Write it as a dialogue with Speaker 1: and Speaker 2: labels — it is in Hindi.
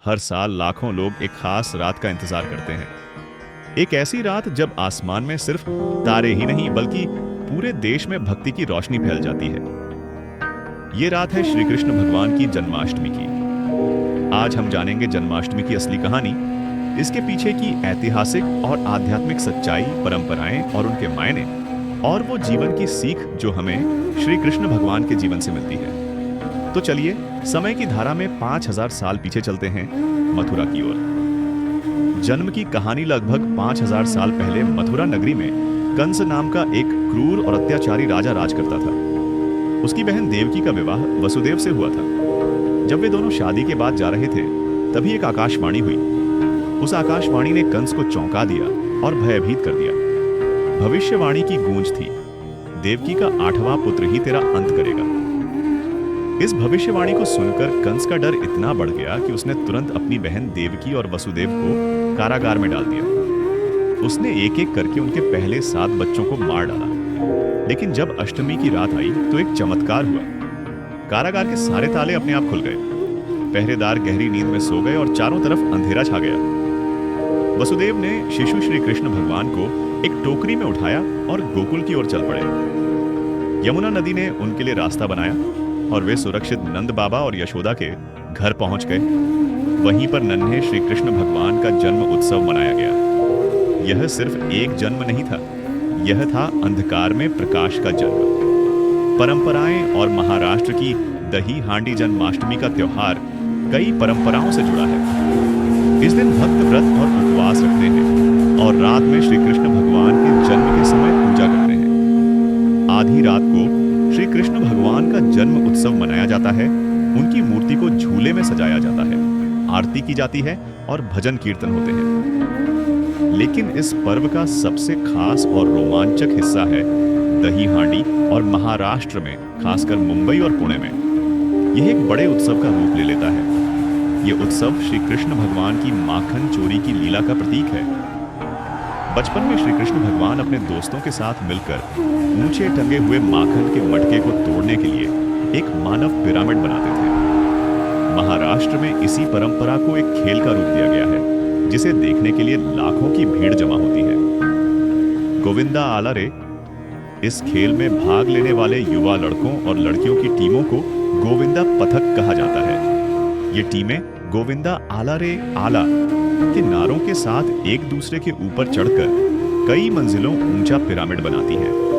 Speaker 1: हर साल लाखों लोग एक खास रात का इंतजार करते हैं। एक ऐसी रात जब आसमान में सिर्फ तारे ही नहीं बल्कि पूरे देश में भक्ति की रोशनी फैल जाती है। ये रात है श्री कृष्ण भगवान की जन्माष्टमी की। आज हम जानेंगे जन्माष्टमी की असली कहानी, इसके पीछे की ऐतिहासिक और आध्यात्मिक सच्चाई, परंपराएं और उनके मायने, और वो जीवन की सीख जो हमें श्री कृष्ण भगवान के जीवन से मिलती है। तो चलिए समय की धारा में 5000 साल पीछे चलते हैं, मथुरा की ओर। जन्म की कहानी लगभग 5000 साल पहले मथुरा नगरी में कंस नाम का एक क्रूर और अत्याचारी राजा राज करता था। उसकी बहन देवकी का विवाह वसुदेव से हुआ था। जब वे दोनों शादी के बाद जा रहे थे, तभी एक आकाशवाणी हुई। उस आकाशवाणी ने कंस को चौंका दिया और भयभीत कर दिया। भविष्यवाणी की गूंज थी, देवकी का 8वां पुत्र ही तेरा अंत करेगा। इस भविष्यवाणी को सुनकर कंस का डर इतना बढ़ गया कि उसने तुरंत अपनी बहन देवकी और वसुदेव को कारागार में डाल दिया। उसने एक एक करके उनके पहले 7 बच्चों को मार डाला। लेकिन जब अष्टमी की रात आई तो एक चमत्कार हुआ। कारागार के सारे ताले अपने आप खुल गए। पहरेदार गहरी नींद में सो गए और चारों तरफ अंधेरा छा गया। वसुदेव ने शिशु श्री कृष्ण भगवान को एक टोकरी में उठाया और गोकुल की ओर चल पड़े। यमुना नदी ने उनके लिए रास्ता बनाया और वे सुरक्षित नंद बाबा और यशोदा के घर पहुंच गए। वहीं पर नन्हे श्री कृष्ण भगवान का जन्म उत्सव मनाया गया। यह सिर्फ एक जन्म नहीं था, यह था अंधकार में प्रकाश का जन्म। परंपराएं और महाराष्ट्र की दही हांडी जन्माष्टमी का त्योहार कई परंपराओं से जुड़ा है। इस दिन भक्त व्रत और उपवास रखते हैं और रात में श्री कृष्ण भगवान के जन्म के समय पूजा करते हैं। आधी रात को श्री कृष्ण भगवान का जन्म उत्सव मनाया जाता है। उनकी मूर्ति को झूले में सजाया जाता है, आरती की जाती है और भजन कीर्तन होते हैं। लेकिन इस पर्व का सबसे खास और रोमांचक हिस्सा है दही हांडी, और महाराष्ट्र में, खासकर मुंबई और पुणे में, यह एक बड़े उत्सव का रूप ले लेता है। यह उत्सव श्री कृष्ण भगवान की माखन चोरी की लीला का प्रतीक है। बचपन में श्री कृष्ण भगवान अपने दोस्तों के साथ मिलकर ऊंचे टंगे हुए माखन के मटके को तोड़ने के लिए एक मानव पिरामिड बनाते थे। महाराष्ट्र में इसी परंपरा को एक खेल का रूप दिया गया है, जिसे देखने के लिए लाखों की भीड़ जमा होती है। गोविंदा आला रे, इस खेल में भाग लेने वाले युवा लड़कों और लड़कियों की टीमों को गोविंदा पथक कहा जाता है। ये टीमें गोविंदा आला रे आला के नारों के साथ एक दूसरे के ऊपर चढ़कर कई मंजिलों ऊंचा पिरामिड बनाती हैं।